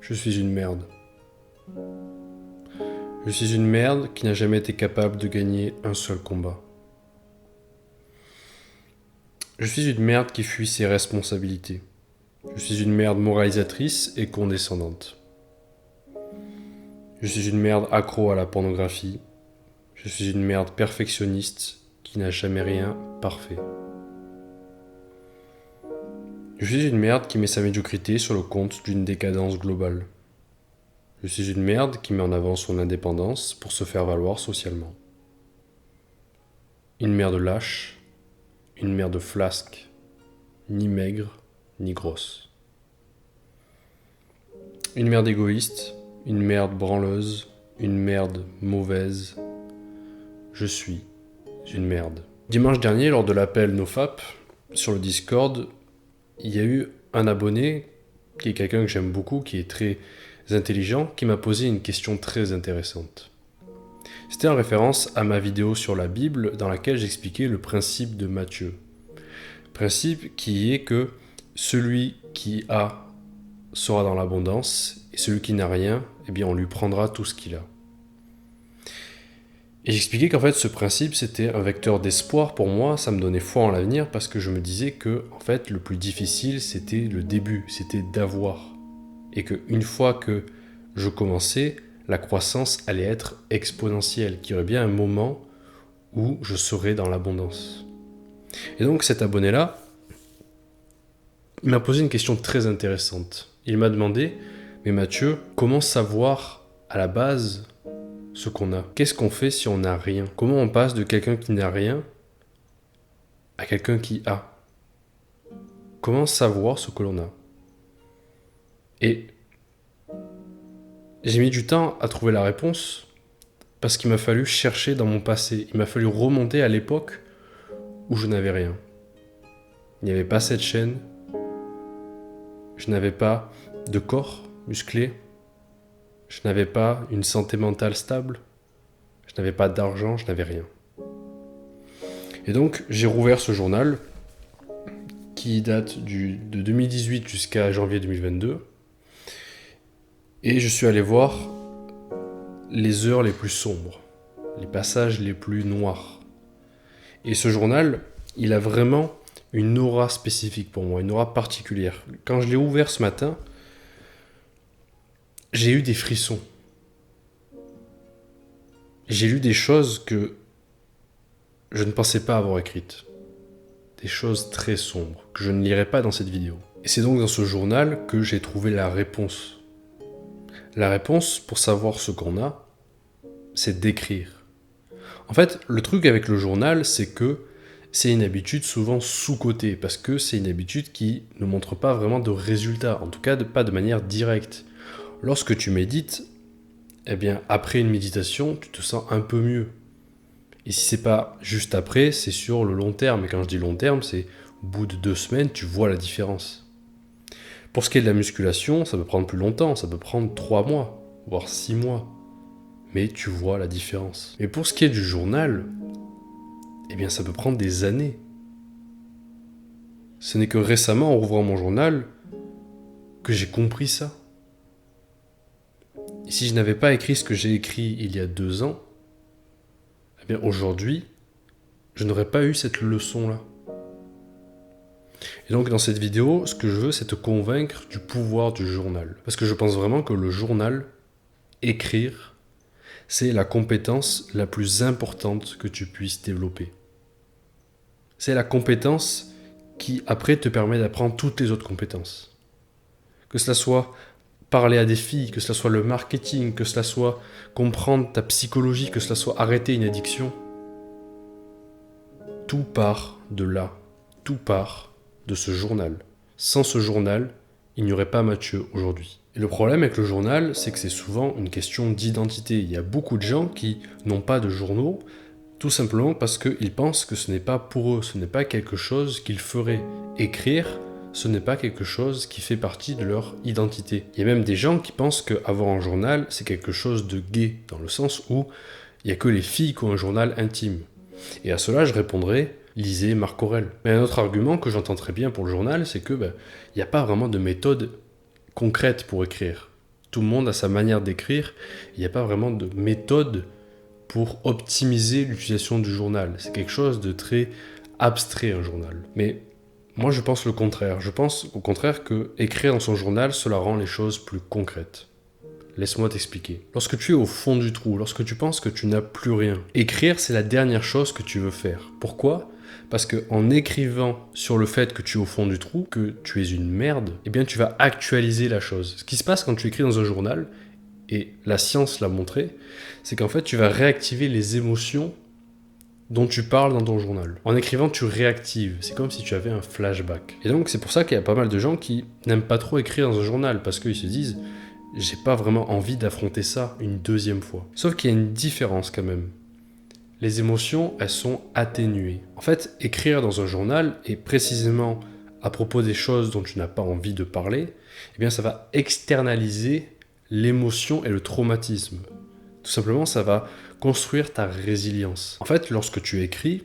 Je suis une merde. Je suis une merde qui n'a jamais été capable de gagner un seul combat. Je suis une merde qui fuit ses responsabilités. Je suis une merde moralisatrice et condescendante. Je suis une merde accro à la pornographie. Je suis une merde perfectionniste qui n'a jamais rien parfait. Je suis une merde qui met sa médiocrité sur le compte d'une décadence globale. Je suis une merde qui met en avant son indépendance pour se faire valoir socialement. Une merde lâche, une merde flasque, ni maigre, ni grosse. Une merde égoïste, une merde branleuse, une merde mauvaise. Je suis une merde. Dimanche dernier, lors de l'appel NoFap, sur le Discord, il y a eu un abonné, qui est quelqu'un que j'aime beaucoup, qui est très intelligent, qui m'a posé une question très intéressante. C'était en référence à ma vidéo sur la Bible dans laquelle j'expliquais le principe de Matthieu. Principe qui est que celui qui a sera dans l'abondance et celui qui n'a rien, eh bien on lui prendra tout ce qu'il a. Et j'expliquais qu'en fait ce principe c'était un vecteur d'espoir pour moi, ça me donnait foi en l'avenir parce que je me disais que en fait le plus difficile c'était le début, c'était d'avoir. Et qu'une fois que je commençais, la croissance allait être exponentielle, qu'il y aurait bien un moment où je serais dans l'abondance. Et donc cet abonné-là, il m'a posé une question très intéressante. Il m'a demandé, mais Mathieu, comment savoir à la base ce qu'on a? Qu'est-ce qu'on fait si on n'a rien? Comment on passe de quelqu'un qui n'a rien à quelqu'un qui a? Comment savoir ce que l'on a? Et j'ai mis du temps à trouver la réponse parce qu'il m'a fallu chercher dans mon passé. Il m'a fallu remonter à l'époque où je n'avais rien. Il n'y avait pas cette chaîne. Je n'avais pas de corps musclé. Je n'avais pas une santé mentale stable. Je n'avais pas d'argent, je n'avais rien. Et donc, j'ai rouvert ce journal qui date de 2018 jusqu'à janvier 2022. Et je suis allé voir les heures les plus sombres, les passages les plus noirs. Et ce journal, il a vraiment une aura spécifique pour moi, une aura particulière. Quand je l'ai ouvert ce matin, j'ai eu des frissons. J'ai lu des choses que je ne pensais pas avoir écrites. Des choses très sombres, que je ne lirai pas dans cette vidéo. Et c'est donc dans ce journal que j'ai trouvé la réponse. La réponse, pour savoir ce qu'on a, c'est d'écrire. En fait, le truc avec le journal, c'est que c'est une habitude souvent sous-cotée, parce que c'est une habitude qui ne montre pas vraiment de résultats, en tout cas pas de manière directe. Lorsque tu médites, eh bien, après une méditation, tu te sens un peu mieux. Et si c'est pas juste après, c'est sur le long terme. Et quand je dis long terme, c'est au bout de 2 semaines, tu vois la différence. Pour ce qui est de la musculation, ça peut prendre plus longtemps, ça peut prendre 3 mois, voire 6 mois. Mais tu vois la différence. Et pour ce qui est du journal, eh bien ça peut prendre des années. Ce n'est que récemment, en rouvrant mon journal, que j'ai compris ça. Et si je n'avais pas écrit ce que j'ai écrit il y a 2 ans, eh bien aujourd'hui, je n'aurais pas eu cette leçon-là. Et donc dans cette vidéo, ce que je veux, c'est te convaincre du pouvoir du journal. Parce que je pense vraiment que le journal, écrire, c'est la compétence la plus importante que tu puisses développer. C'est la compétence qui, après, te permet d'apprendre toutes les autres compétences. Que cela soit parler à des filles, que cela soit le marketing, que cela soit comprendre ta psychologie, que cela soit arrêter une addiction. Tout part de là. Tout part de ce journal. Sans ce journal, il n'y aurait pas Mathieu aujourd'hui. Et le problème avec le journal, c'est que c'est souvent une question d'identité. Il y a beaucoup de gens qui n'ont pas de journaux, tout simplement parce qu'ils pensent que ce n'est pas pour eux, ce n'est pas quelque chose qu'ils feraient. Écrire, ce n'est pas quelque chose qui fait partie de leur identité. Il y a même des gens qui pensent qu'avoir un journal, c'est quelque chose de gay, dans le sens où il n'y a que les filles qui ont un journal intime. Et à cela, je répondrais, lisez Marc Aurèle. Mais un autre argument que j'entends très bien pour le journal, c'est que il n'y a pas vraiment de méthode concrète pour écrire. Tout le monde a sa manière d'écrire. Il n'y a pas vraiment de méthode pour optimiser l'utilisation du journal. C'est quelque chose de très abstrait, un journal. Mais moi, je pense le contraire. Je pense au contraire que écrire dans son journal, cela rend les choses plus concrètes. Laisse-moi t'expliquer. Lorsque tu es au fond du trou, lorsque tu penses que tu n'as plus rien, écrire, c'est la dernière chose que tu veux faire. Pourquoi ? Parce qu'en écrivant sur le fait que tu es au fond du trou, que tu es une merde, eh bien tu vas actualiser la chose. Ce qui se passe quand tu écris dans un journal, et la science l'a montré, c'est qu'en fait tu vas réactiver les émotions dont tu parles dans ton journal. En écrivant, tu réactives. C'est comme si tu avais un flashback. Et donc c'est pour ça qu'il y a pas mal de gens qui n'aiment pas trop écrire dans un journal, parce qu'ils se disent j'ai pas vraiment envie d'affronter ça une deuxième fois. Sauf qu'il y a une différence quand même. Les émotions, elles sont atténuées. En fait, écrire dans un journal, et précisément à propos des choses dont tu n'as pas envie de parler, eh bien ça va externaliser l'émotion et le traumatisme. Tout simplement, ça va construire ta résilience. En fait, lorsque tu écris,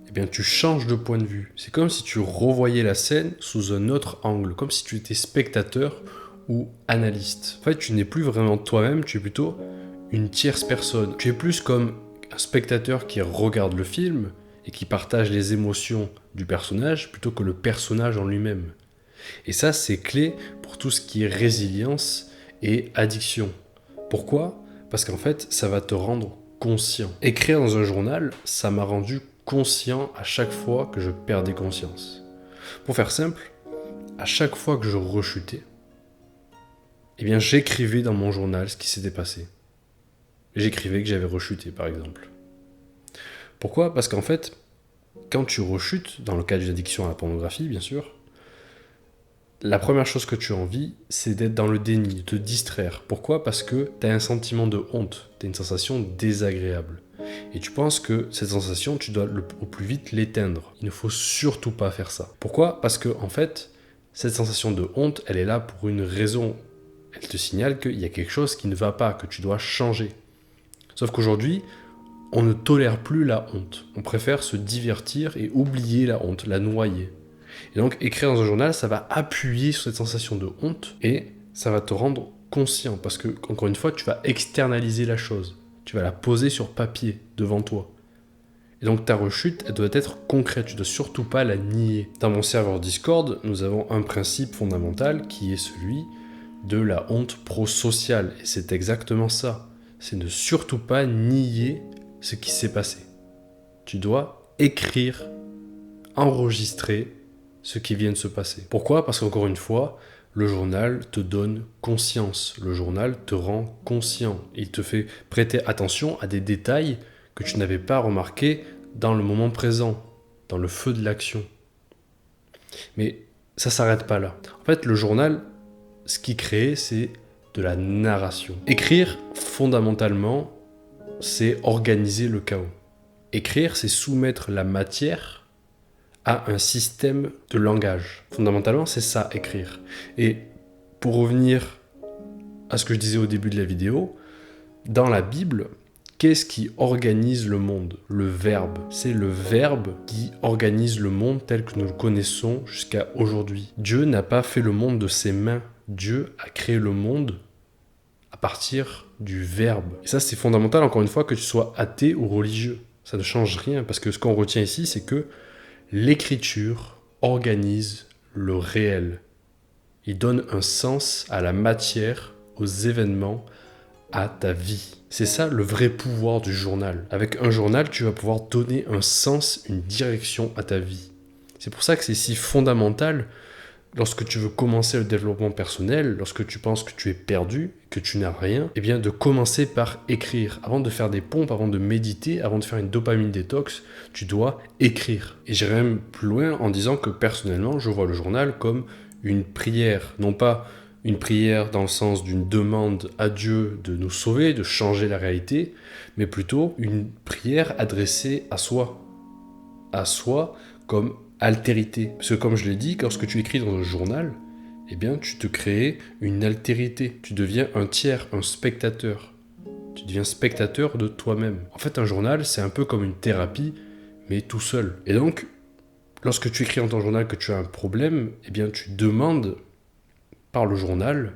eh bien tu changes de point de vue. C'est comme si tu revoyais la scène sous un autre angle, comme si tu étais spectateur ou analyste. En fait, tu n'es plus vraiment toi-même, tu es plutôt une tierce personne. Tu es plus comme un spectateur qui regarde le film et qui partage les émotions du personnage plutôt que le personnage en lui-même. Et ça, c'est clé pour tout ce qui est résilience et addiction. Pourquoi ? Parce qu'en fait, ça va te rendre conscient. Écrire dans un journal, ça m'a rendu conscient à chaque fois que je perdais conscience. Pour faire simple, à chaque fois que je rechutais, eh bien, j'écrivais dans mon journal ce qui s'était passé. J'écrivais que j'avais rechuté, par exemple. Pourquoi ? Parce qu'en fait, quand tu rechutes, dans le cas d'une addiction à la pornographie, bien sûr, la première chose que tu as envie, c'est d'être dans le déni, de te distraire. Pourquoi ? Parce que tu as un sentiment de honte, tu as une sensation désagréable. Et tu penses que cette sensation, tu dois au plus vite l'éteindre. Il ne faut surtout pas faire ça. Pourquoi ? Parce que, en fait, cette sensation de honte, elle est là pour une raison. Elle te signale qu'il y a quelque chose qui ne va pas, que tu dois changer. Sauf qu'aujourd'hui, on ne tolère plus la honte. On préfère se divertir et oublier la honte, la noyer. Et donc, écrire dans un journal, ça va appuyer sur cette sensation de honte et ça va te rendre conscient. Parce que, encore une fois, tu vas externaliser la chose. Tu vas la poser sur papier, devant toi. Et donc, ta rechute, elle doit être concrète. Tu ne dois surtout pas la nier. Dans mon serveur Discord, nous avons un principe fondamental qui est celui de la honte prosociale. Et c'est exactement ça. C'est ne surtout pas nier ce qui s'est passé. Tu dois écrire, enregistrer ce qui vient de se passer. Pourquoi ? Parce qu'encore une fois, le journal te donne conscience. Le journal te rend conscient. Il te fait prêter attention à des détails que tu n'avais pas remarqués dans le moment présent, dans le feu de l'action. Mais ça ne s'arrête pas là. En fait, le journal, ce qu'il crée, c'est de la narration. Écrire, fondamentalement, c'est organiser le chaos. Écrire, c'est soumettre la matière à un système de langage. Fondamentalement, c'est ça, écrire. Et pour revenir à ce que je disais au début de la vidéo, dans la Bible, qu'est-ce qui organise le monde ? Le verbe. C'est le verbe qui organise le monde tel que nous le connaissons jusqu'à aujourd'hui. Dieu n'a pas fait le monde de ses mains. Dieu a créé le monde à partir du verbe. Et ça, c'est fondamental, encore une fois, que tu sois athée ou religieux. Ça ne change rien, parce que ce qu'on retient ici, c'est que l'écriture organise le réel. Il donne un sens à la matière, aux événements, à ta vie. C'est ça le vrai pouvoir du journal. Avec un journal, tu vas pouvoir donner un sens, une direction à ta vie. C'est pour ça que c'est si fondamental lorsque tu veux commencer le développement personnel, lorsque tu penses que tu es perdu, que tu n'as rien, eh bien de commencer par écrire. Avant de faire des pompes, avant de méditer, avant de faire une dopamine détox, tu dois écrire. Et j'irai même plus loin en disant que personnellement, je vois le journal comme une prière. Non pas une prière dans le sens d'une demande à Dieu de nous sauver, de changer la réalité, mais plutôt une prière adressée à soi. À soi comme altérité. Parce que comme je l'ai dit, lorsque tu écris dans un journal, eh bien, tu te crées une altérité. Tu deviens un tiers, un spectateur. Tu deviens spectateur de toi-même. En fait, un journal, c'est un peu comme une thérapie, mais tout seul. Et donc, lorsque tu écris dans ton journal que tu as un problème, eh bien, tu demandes par le journal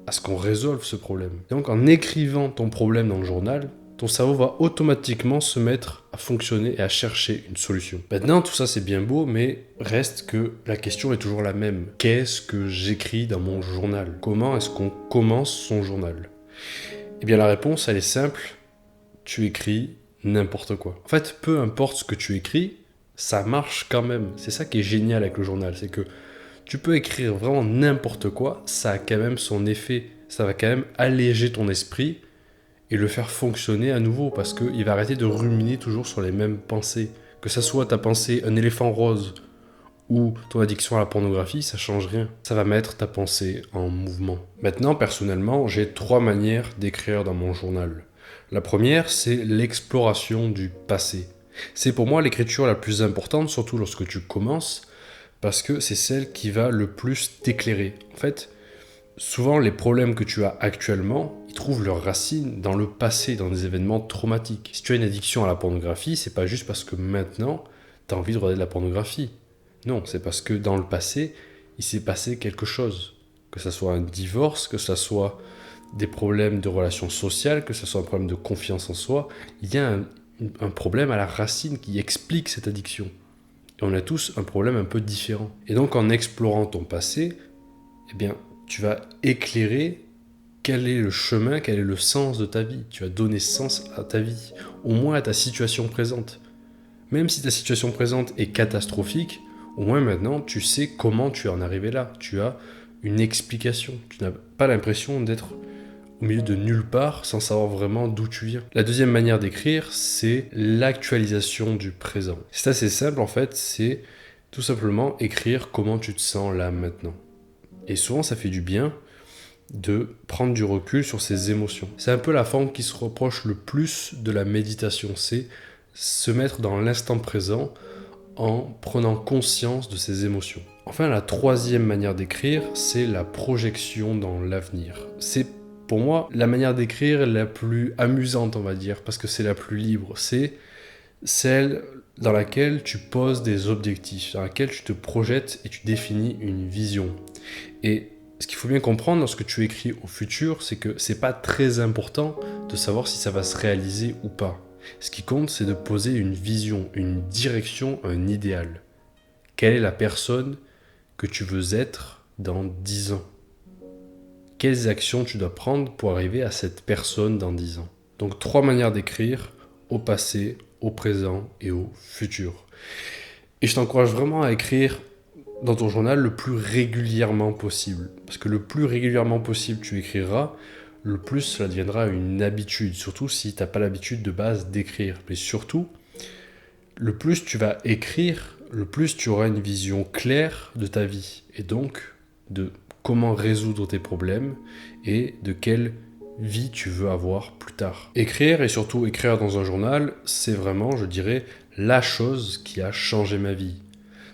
à ce qu'on résolve ce problème. Et donc en écrivant ton problème dans le journal, ton cerveau va automatiquement se mettre à fonctionner et à chercher une solution. Maintenant, tout ça c'est bien beau, mais reste que la question est toujours la même. Qu'est-ce que j'écris dans mon journal? Comment est-ce qu'on commence son journal? Eh bien la réponse, elle est simple. Tu écris n'importe quoi. En fait, peu importe ce que tu écris, ça marche quand même. C'est ça qui est génial avec le journal, c'est que tu peux écrire vraiment n'importe quoi, ça a quand même son effet. Ça va quand même alléger ton esprit et le faire fonctionner à nouveau parce qu'il va arrêter de ruminer toujours sur les mêmes pensées. Que ça soit ta pensée un éléphant rose ou ton addiction à la pornographie, ça change rien. Ça va mettre ta pensée en mouvement. Maintenant, personnellement, j'ai 3 manières d'écrire dans mon journal. La première, c'est l'exploration du passé. C'est pour moi l'écriture la plus importante, surtout lorsque tu commences, parce que c'est celle qui va le plus t'éclairer. En fait, souvent les problèmes que tu as actuellement, ils trouvent leurs racines dans le passé, dans des événements traumatiques. Si tu as une addiction à la pornographie, c'est pas juste parce que maintenant, tu as envie de regarder de la pornographie. Non, c'est parce que dans le passé, il s'est passé quelque chose. Que ce soit un divorce, que ce soit des problèmes de relations sociales, que ce soit un problème de confiance en soi, il y a un problème à la racine qui explique cette addiction. Et on a tous un problème un peu différent. Et donc en explorant ton passé, eh bien, tu vas éclairer quel est le chemin, quel est le sens de ta vie. Tu vas donner sens à ta vie, au moins à ta situation présente. Même si ta situation présente est catastrophique, au moins maintenant, tu sais comment tu en es arrivé là. Tu as une explication. Tu n'as pas l'impression d'être au milieu de nulle part sans savoir vraiment d'où tu viens. La deuxième manière d'écrire, c'est l'actualisation du présent. C'est assez simple en fait, c'est tout simplement écrire comment tu te sens là maintenant. Et souvent ça fait du bien de prendre du recul sur ses émotions. C'est un peu la forme qui se rapproche le plus de la méditation, c'est se mettre dans l'instant présent en prenant conscience de ses émotions. Enfin, la troisième manière d'écrire, c'est la projection dans l'avenir. C'est pour moi la manière d'écrire la plus amusante, on va dire, parce que c'est la plus libre. C'est celle dans laquelle tu poses des objectifs, dans laquelle tu te projettes et tu définis une vision. Et ce qu'il faut bien comprendre lorsque tu écris au futur, c'est que c'est pas très important de savoir si ça va se réaliser ou pas. Ce qui compte, c'est de poser une vision, une direction, un idéal. Quelle est la personne que tu veux être dans 10 ans? Quelles actions tu dois prendre pour arriver à cette personne dans 10 ans? Donc 3 manières d'écrire, au passé, au présent et au futur. Et je t'encourage vraiment à écrire dans ton journal le plus régulièrement possible. Parce que le plus régulièrement possible tu écriras, le plus cela deviendra une habitude. Surtout si tu n'as pas l'habitude de base d'écrire. Mais surtout, le plus tu vas écrire, le plus tu auras une vision claire de ta vie. Et donc, de comment résoudre tes problèmes et de quelle vie tu veux avoir plus tard. Écrire, et surtout écrire dans un journal, c'est vraiment, je dirais, la chose qui a changé ma vie.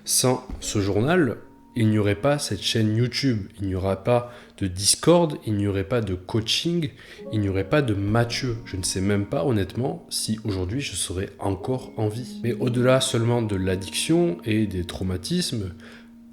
Sans ce journal, il n'y aurait pas cette chaîne YouTube, il n'y aurait pas de Discord, il n'y aurait pas de coaching, il n'y aurait pas de Mathieu. Je ne sais même pas honnêtement si aujourd'hui je serais encore en vie. Mais au-delà seulement de l'addiction et des traumatismes,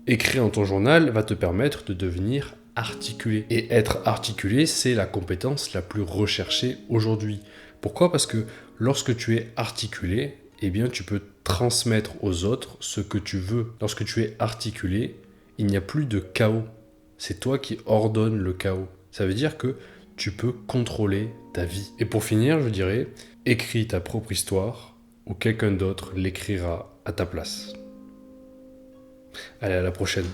écrire dans ton journal va te permettre de devenir articulé. Et être articulé, c'est la compétence la plus recherchée aujourd'hui. Pourquoi ? Parce que lorsque tu es articulé, eh bien tu peux transmettre aux autres ce que tu veux. Lorsque tu es articulé, il n'y a plus de chaos. C'est toi qui ordonnes le chaos. Ça veut dire que tu peux contrôler ta vie. Et pour finir, je dirais, écris ta propre histoire ou quelqu'un d'autre l'écrira à ta place. Allez, à la prochaine.